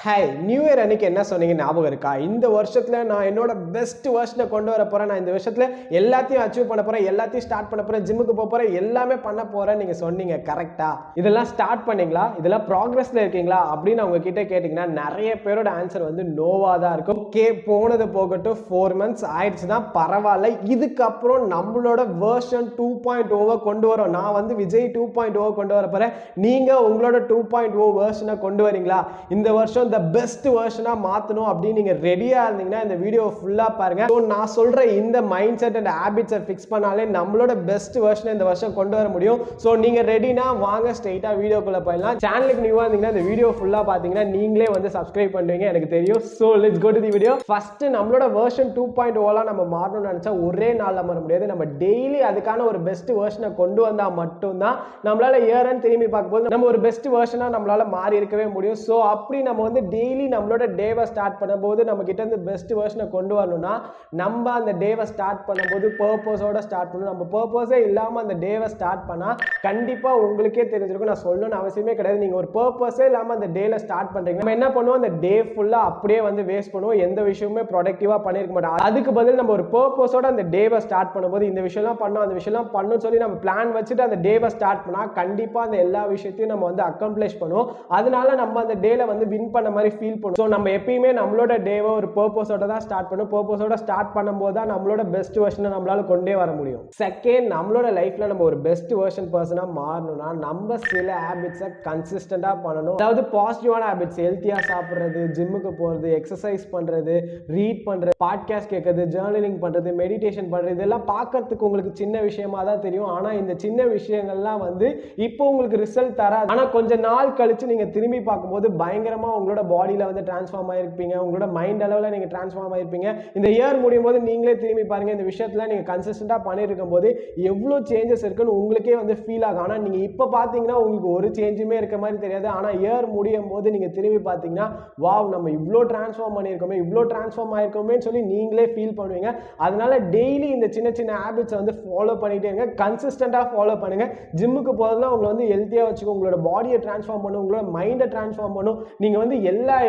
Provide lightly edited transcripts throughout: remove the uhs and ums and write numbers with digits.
Hi new year அன்னைக்கு என்ன சொன்னீங்க ஞாபகம் இருக்கா? இந்த வருஷத்துல நான் என்னோட பெஸ்ட் வெர்ஷனை கொண்டு வர போறேன். நான் இந்த வருஷத்துல எல்லாத்தையும் அச்சீவ் பண்ண போறேன், எல்லாத்தையும் ஸ்டார்ட் பண்ண போறேன், ஜிம்முக்கு போக போறேன், எல்லாமே பண்ண போறேன் நீங்க சொன்னீங்க. கரெக்டா? இதெல்லாம் ஸ்டார்ட் பண்ணீங்களா? இதெல்லாம் ப்ராக்ரஸ்ல இருக்கீங்களா அப்படின்னு அவங்க கிட்ட கேட்டீங்கன்னா நிறைய பேரோட ஆன்சர் வந்து நோவா தான் இருக்கும். ஓகே, போனது போகட்டும், 4 months ஆயிடுச்சுன்னா பரவாயில்ல. இதுக்கப்புறம் நம்மளோட வெர்ஷன் 2.0 கொண்டு வரோம். நான் வந்து விஜய் 2.0 கொண்டு வர போறேன். நீங்க உங்களோட 2.0 வெர்ஷனை கொண்டு வரீங்களா? இந்த வருஷம் the best version-ஆ மாத்தணும் அப்படின்னு நீங்க ரெடியா இருந்தீங்கன்னா இந்த வீடியோ ஃபுல்லா பாருங்க. சோ நான் சொல்ற இந்த மைண்ட் செட் அண்ட் ஹாபிட்ஸை ஃபிக்ஸ் பண்ணாலே நம்மளோட பெஸ்ட் வெர்ஷனை இந்த வருஷம் கொண்டு வர முடியும். சோ நீங்க ரெடினா வாங்க ஸ்ட்ரைட்டா வீடியோக்குள்ள போயிடலாம். சேனலுக்கு நியூவா இருந்தீங்கன்னா இந்த வீடியோ ஃபுல்லா பாத்தீங்கன்னா நீங்களே வந்து சப்ஸ்கிரைப் பண்ணுவீங்க எனக்கு தெரியும். So let's go to the video. First நம்மளோட வெர்ஷன் 2.0 நம்ம மாறணும்னு நினைச்சா ஒரே நாள்ல மாற முடியாது. நம்ம டெய்லி அதுக்கான ஒரு பெஸ்ட் வெர்ஷனை கொண்டு வந்தா மட்டும்தான் நம்மளால இயர் அண்ட் திரும்பி பார்க்கும்போது நம்ம ஒரு பெஸ்ட் வெர்ஷனா நம்மளால மாறி இருக்கவே முடியும். சோ அப்படி நம்ம வந்து டெய்லி நம்மளோட டேவை ஸ்டார்ட் பண்ணும்போது நம்ம கிட்ட இருந்து பெஸ்ட் வெர்ஷனை கொண்டு வரணும்னா நம்ம அந்த டேவை ஸ்டார்ட் பண்ணும்போது பர்பஸோட ஸ்டார்ட் பண்ணணும். நம்ம பர்பஸே இல்லாம அந்த டேவை ஸ்டார்ட் பண்ணா கண்டிப்பா உங்களுக்கே தெரிஞ்சிருக்கும். நான் சொல்லணும்னு அவசியமே கிடையாது. நீங்க ஒரு பர்பஸே இல்லாம அந்த டேல ஸ்டார்ட் பண்றீங்க, நம்ம என்ன பண்ணுவோம், அந்த டே ஃபுல்லா அப்படியே வந்து வேஸ்ட் பண்ணுவோம். எந்த விஷயமுமே ப்ரொடக்டிவா பண்ணிருக்க மாட்டோம். அதுக்கு பதில் நம்ம ஒரு பர்பஸோட அந்த டேவை ஸ்டார்ட் பண்ணும்போது இந்த விஷயம்லாம் பண்ணோம், அந்த விஷயம்லாம் பண்ணணும்னு சொல்லி நம்ம பிளான் வச்சுட்டு அந்த டேவை ஸ்டார்ட் பண்ணா கண்டிப்பா அந்த எல்லா விஷயத்தையும் நம்ம வந்து அக்கம்ப்ளிஷ் பண்ணுவோம். அதனால நம்ம அந்த டேல வந்து வின் பண்ண மாதிரி ஃபீல் பண்ணுவோம். ஸோ நம்ம எப்பயுமே நம்மளோட டேவை ஒரு பர்பஸோட தான் ஸ்டார்ட் பண்ணும். பர்பஸோட ஸ்டார்ட் பண்ணும்போது தான் நம்மளோட பெஸ்ட் வெர்ஷனை நம்மளால கொண்டே வர முடியும். செகண்ட், நம்மளோட லைஃப்ல நம்ம ஒரு பெஸ்ட் வெர்ஷன் பர்சனா மாறணும்னா நம்ம சில ஹேபிட்ஸை கன்சிஸ்டண்டா பண்ணணும். அதாவது பாசிட்டிவான ஹேபிட்ஸ், ஹெல்த்தியா சாப்பிட்றது, ஜிம்முக்கு போறது, எக்ஸசைஸ் பண்றது, ரீட் பண்றது, பாட்காஸ்ட் கேட்கறது, ஜேர்னலிங் பண்றது, மெடிடேஷன் பண்றது, இதெல்லாம் பார்க்கறதுக்கு உங்களுக்கு சின்ன விஷயமா தான் தெரியும். ஆனா இந்த சின்ன விஷயங்கள்லாம் வந்து இப்போ உங்களுக்கு ரிசல்ட் தராது. ஆனா கொஞ்ச நாள் கழிச்சு நீங்க திரும்பி பார்க்கும்போது பயங்கரமா உங்களோட பாடியில வந்து டிரான்ஸ்ஃபார்ம் ஆயிருப்பீங்க, உங்களோட மைண்ட் அளவில் நீங்க டிரான்ஸ்ஃபார்ம் ஆயிருப்பீங்க. இந்த இயர் முடியும் போது நீங்களே திரும்பி பாருங்க, இந்த விஷயத்துல நீங்க கன்சிஸ்டண்டா பண்ணிருக்கும் போது எவ்வளவு சேஞ்சஸ் இருக்குன்னு உங்களுக்கே வந்து ஃபீல் ஆகும். ஆனா நீங்க இப்ப பாத்தீங்கன்னா உங்களுக்கு ஒரு சேஞ்சுமே இருக்க மாதிரி தெரியாது. ஆனா இயர் முடியும் போது நீங்க திரும்பி பாத்தீங்கன்னா வாவ், நம்ம இவ்வளோ டிரான்ஸ்ஃபார்ம் பண்ணியிருக்கோமே, இவ்வளோ டிரான்ஸ்ஃபார்ம் ஆயிருக்கோமே சொல்லி நீங்களே ஃபீல் பண்ணுவீங்க. அதனால டெய்லி இந்த சின்ன சின்ன ஹேபிட்ஸ் வந்து ஃபாலோ பண்ணிட்டே இருங்க, கன்சிஸ்டண்டா ஃபாலோ பண்ணுங்க. ஜிம்முக்கு போறதுலாம் உங்களை வந்து ஹெல்த்தியா வச்சுக்கோ, உங்களோட பாடியை டிரான்ஸ்ஃபார்ம் பண்ணும், உங்களோட மைண்டை டிரான்ஸ்ஃபார்ம் பண்ணும். நீங்க வந்து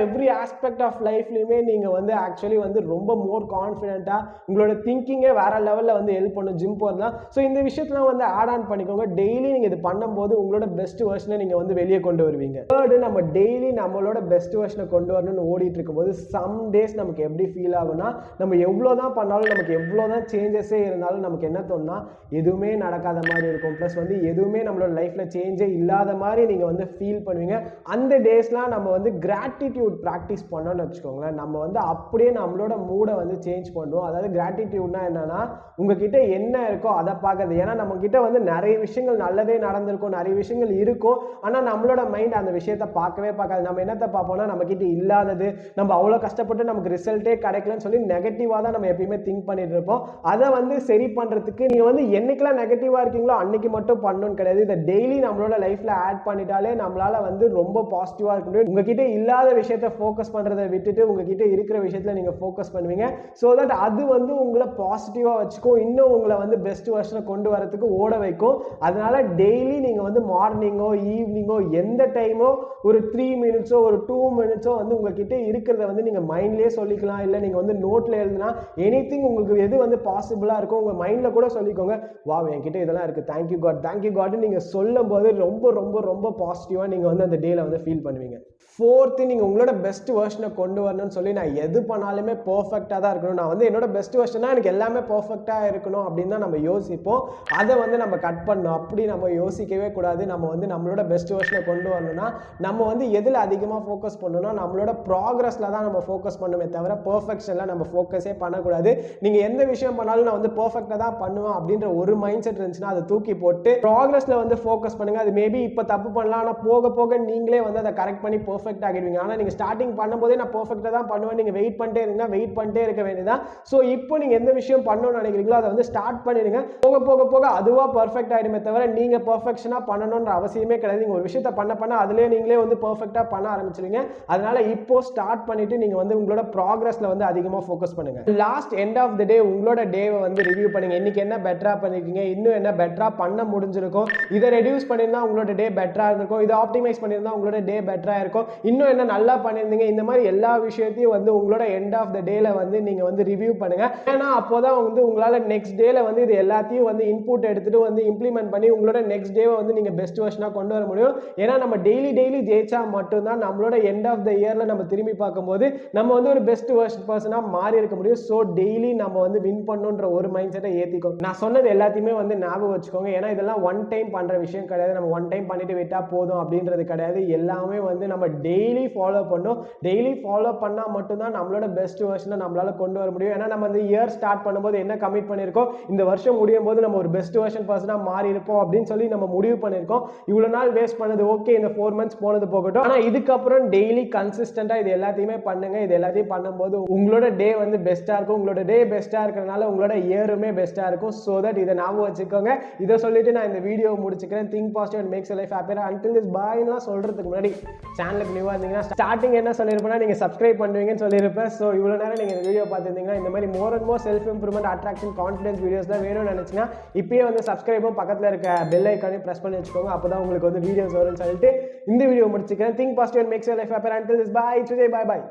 எவ்ரி ஆஸ்பெக்ட் ஆஃப் லைஃப்லயுமே நீங்க வந்து ஆக்சுவலி வந்து ரொம்ப மோர் கான்ஃபிடென்ட்டா உங்களோட திங்கிங்கே வேற லெவல்ல வந்து ஹெல்ப் பண்ணும் ஜிம் போறதுலாம். ஸோ இந்த விஷயத்துல வந்து ஆட் ஆன் பண்ணிக்கோங்க. டெய்லி நீங்க இது பண்ணும்போது உங்களோட பெஸ்ட் வெர்ஷனை நீங்க வந்து வெளியே கொண்டு வருவீங்க. தேர்டு, நம்ம டெய்லி நம்மளோட பெஸ்ட் வெர்ஷனை கொண்டு வரணும்னு ஓடிட்டு இருக்கும்போது சம் டேஸ் நமக்கு எப்படி ஃபீல் ஆகும்னா, நம்ம எவ்வளோதான் பண்ணாலும், நமக்கு எவ்வளோதான் சேஞ்சஸே இருந்தாலும் நமக்கு என்ன தோணுனா எதுவுமே நடக்காத மாதிரி இருக்கும். ப்ளஸ் வந்து எதுவுமே நம்மளோட லைஃப்ல சேஞ்சே இல்லாத மாதிரி நீங்க வந்து ஃபீல் பண்ணுவீங்க. அந்த டேஸ்லாம் நம்ம வந்து கிராட்டிடியூட் ப்ராக்டிஸ் பண்ணோம்னு வச்சுக்கோங்களேன். நம்ம வந்து அப்படியே நம்மளோட மூடை வந்து சேஞ்ச் பண்ணுவோம். அதாவது கிராட்டிடியூட்னா என்னன்னா, உங்ககிட்ட என்ன இருக்கோ அதை பார்க்கறது. ஏன்னா நம்ம கிட்ட வந்து நிறைய விஷயங்கள் நல்லதே நடந்திருக்கும், நிறைய விஷயங்கள் இருக்கும். ஆனால் நம்மளோட மைண்ட் அந்த விஷயத்தை பார்க்கவே பார்க்காது. நம்ம என்னத்தை பார்ப்போம்னா, நம்ம கிட்ட இல்லாதது, நம்ம அவ்வளோ கஷ்டப்பட்டு நமக்கு ரிசல்ட்டே கிடைக்கலன்னு சொல்லி நெகட்டிவாக தான் நம்ம எப்பயுமே திங்க் பண்ணிட்டு இருப்போம். அதை வந்து சரி பண்ணுறதுக்கு நீங்கள் வந்து என்னைக்கெல்லாம் நெகட்டிவாக இருக்கீங்களோ அன்னைக்கு மட்டும் பண்ணணும்னு கிடையாது. இதை டெய்லி நம்மளோட லைஃப்ல ஆட் பண்ணிட்டாலே நம்மளால வந்து ரொம்ப பாசிட்டிவாக இருக்க முடியும். உங்ககிட்ட இல்லாத விஷயத்தை ஃபோக்கஸ் பண்ணுறதை விட்டுட்டு உங்ககிட்ட இருக்கிற விஷயத்தில் நீங்கள் ஃபோக்கஸ் பண்ணுவீங்க. ஸோ தட் அது வந்து உங்களை பாசிட்டிவாக வச்சுக்கும், இன்னும் உங்களை வந்து பெஸ்ட் வெர்ஷனை கொண்டு வரதுக்கு ஓட வைக்கும். அதனால டெய்லி நீங்கள் வந்து மார்னிங்கோ ஈவினிங்கோ எந்த டைமோ ஒரு 3 minutes ஒரு 2 minutes வந்து உங்ககிட்ட இருக்கிறத வந்து நீங்கள் மைண்ட்லேயே சொல்லிக்கலாம். இல்லை நீங்கள் வந்து நோட்டில் எழுதுனா எனிதிங் உங்களுக்கு எது வந்து பாசிபிளாக இருக்கும் உங்கள் மைண்டில் கூட சொல்லிக்கோங்க. வாவ், என்கிட்ட இதெல்லாம் இருக்குது, தேங்க்யூ காட், தேங்க்யூ காட்னு நீங்கள் சொல்லும் போது ரொம்ப ரொம்ப ரொம்ப பாசிட்டிவாக நீங்கள் வந்து அந்த டேல வந்து ஃபீல் பண்ணுவீங்க. ஃபோர்த்து, நீங்கள் உங்களோட பெஸ்ட் வெர்ஷனை கொண்டு வரணும்னு சொல்லி நான் எது பண்ணாலுமே பர்ஃபெக்டாக தான் இருக்கணும், நான் வந்து என்னோட பெஸ்ட் வெர்ஷனாக எனக்கு எல்லாமே பர்ஃபெக்டாக இருக்கணும் அப்படின்னு தான் நம்ம யோசிப்போம். அதை வந்து நம்ம கட் பண்ணணும். அப்படி நம்ம யோசிக்கவே கூடாது. நம்ம வந்து நம்மளோட பெஸ்ட் வெர்ஷனை கொண்டு வரணும்னா நம்ம வந்து எதில் அதிகமாக ஃபோக்கஸ் பண்ணணும்னா நம்மளோட ப்ராக்ரஸில் தான் நம்ம ஃபோக்கஸ் பண்ணுமே தவிர பர்ஃபெக்ஷனில் நம்ம ஃபோக்கஸே பண்ணக்கூடாது. நீங்கள் எந்த விஷயம் பண்ணாலும் நான் வந்து பர்ஃபெக்டாக தான் பண்ணுவேன் அப்படின்ற ஒரு மைண்ட் செட் இருந்துச்சுன்னா அதை தூக்கி போட்டு ப்ராக்ரஸில் வந்து ஃபோக்கஸ் பண்ணுங்கள். அது மேபி இப்போ தப்பு பண்ணலாம், ஆனால் போக போக நீங்களே வந்து அதை கரெக்ட் பண்ணி பர்ஃபெக்ட் ஆகிடுவீங்க. ஆனால் நீங்கள் ஸ்டார்டிங் பண்ணும்போதே நான் பர்ஃபெக்டாக தான் பண்ணுவேன், நீங்கள் வெயிட் பண்ணிட்டே இருந்தீங்கன்னா வெயிட் பண்ணிட்டே இருக்க வேண்டியதான். ஸோ இப்போ நீங்கள் எந்த விஷயம் பண்ணணும்னு நினைக்கிறீங்களோ அதை வந்து ஸ்டார்ட் பண்ணிடுங்க. போக போக போக அதுவாக பர்ஃபெக்ட் ஆகிடுமே தவிர நீங்கள் பர்ஃபெக்ஷனாக பண்ணணுன்ற அவசியமே கிடையாது. நீங்கள் ஒரு விஷயத்தை பண்ண அதிலே நீங்களே வந்து பர்ஃபெக்டாக பண்ண ஆரம்பிச்சிருங்க. அதனால இப்போ ஸ்டார்ட் பண்ணிட்டு நீங்கள் வந்து உங்களோட ப்ராக்ரஸில் வந்து அதிகமாக ஃபோக்கஸ் பண்ணுங்க. லாஸ்ட் எண்ட் ஆஃப் த டே உங்களோட டேவை வந்து ரிவ்யூ பண்ணுங்க. இன்னைக்கு என்ன பெட்டரா பண்ணிருக்கீங்க, இன்னும் என்ன பெட்டரா பண்ண முடிஞ்சிருக்கும், இதை ரெடியூஸ் பண்ணியிருந்தா உங்களோட டே பெட்டரா இருக்கும், இதை ஆப்டிமைஸ் பண்ணியிருந்தா உங்களோட டே பெட்டரா இருக்கும், இன்னும் என்ன என்ன நல்லா பண்ணியிருந்தீங்க, இந்த மாதிரி எல்லா விஷயத்தையும் வந்து உங்களோட எண்ட் ஆஃப் த டேல வந்து நீங்க வந்து ரிவ்யூ பண்ணுங்க. ஏன்னா அப்போதான் வந்து உங்களால நெக்ஸ்ட் டேல வந்து இது எல்லாத்தையும் வந்து இன்புட் எடுத்துட்டு வந்து இம்ப்ளிமெண்ட் பண்ணி உங்களோட நெக்ஸ்ட் டேவை வந்து நீங்க பெஸ்ட் வெர்ஷனா கொண்டு வர முடியும். ஏன்னா நம்ம டெய்லி ஜெயிச்சா மட்டும்தான் நம்மளோட எண்ட் ஆஃப் த இயர்ல நம்ம திரும்பி பார்க்கும்போது நம்ம வந்து ஒரு பெஸ்ட் வெர்ஷன் பர்சனா மாறி இருக்க முடியும். ஸோ டெய்லி நம்ம வந்து வின் பண்ணுன்ற ஒரு மைண்ட் செட்டை ஏற்றிக்கோங்க. நான் சொன்னது எல்லாத்தையுமே வந்து ஞாபகம் வச்சுக்கோங்க. ஏன்னா இதெல்லாம் ஒன் டைம் பண்ற விஷயம் கிடையாது. நம்ம ஒன் டைம் பண்ணிட்டு விட்டா போதும் அப்படின்றது கிடையாது. எல்லாமே வந்து நம்ம டெய்லி ஃபாலோ பண்ணணும். டெய்லி ஃபாலோ பண்ணா மட்டும்தான் நம்மளோட பெஸ்ட் வெர்ஷனை நம்மளால கொண்டு வர முடியும். ஏன்னா நம்ம இந்த இயர் ஸ்டார்ட் பண்ணும்போது என்ன கமிட் பண்ணியிருக்கோம், இந்த வருஷம் முடியும் போது நம்ம ஒரு பெஸ்ட் வெர்ஷன் பர்சனா மாறி இருப்போம் அப்படின்னு சொல்லி நம்ம முடிவு பண்ணியிருக்கோம். இவ்வளவு நாள் வேஸ்ட் பண்ணது ஓகே, இந்த 4 months போனது போகட்டும். ஆனா இதுக்கப்புறம் டெய்லி கன்சிஸ்டன்டா இது எல்லாத்தையுமே பண்ணுங்க. இது எல்லாத்தையும் பண்ணும்போது உங்களோட டே வந்து பெஸ்டா இருக்கும். உங்களோட டே பெஸ்டா இருக்கிறதுனால உங்களோட இயருமே பெஸ்டா இருக்கும். சோ தட் இதை ஞாபகம் வச்சுக்கோங்க. இதை சொல்லிட்டு நான் இந்த வீடியோ முடிச்சுக்கிறேன். Think positive and makes life happier. Until this பாய்லாம் சொல்றதுக்கு முன்னாடி சேனலுக்கு நியூவா இருந்தீங்கன்னா ஸ்டார்டிங் என்ன சொல்லியிருப்பேன்னா நீங்க சப்ஸ்கிரைப் பண்ணுவீங்கன்னு சொல்லியிருப்பேன். ஸோ இவ்வளோ நேரம் நீங்க இந்த வீடியோ பார்த்துருந்தீங்கன்னா இந்த மாதிரி more and more self improvement, attraction, confidence videos தான் வேணும்னு நினைச்சீங்கன்னா இப்பயே வந்து சப்ஸ்கிரைபும் பக்கத்தில் இருக்க பெல் ஐக்கானையும் பிரஸ் பண்ணி வச்சுக்கோங்க. அப்பதான் உங்களுக்கு வந்து வீடியோஸ் வரும்னு சொல்லிட்டு இந்த வீடியோ முடிச்சுக்கிறேன். Think positive and makes life happier. Until this bye. Today bye bye.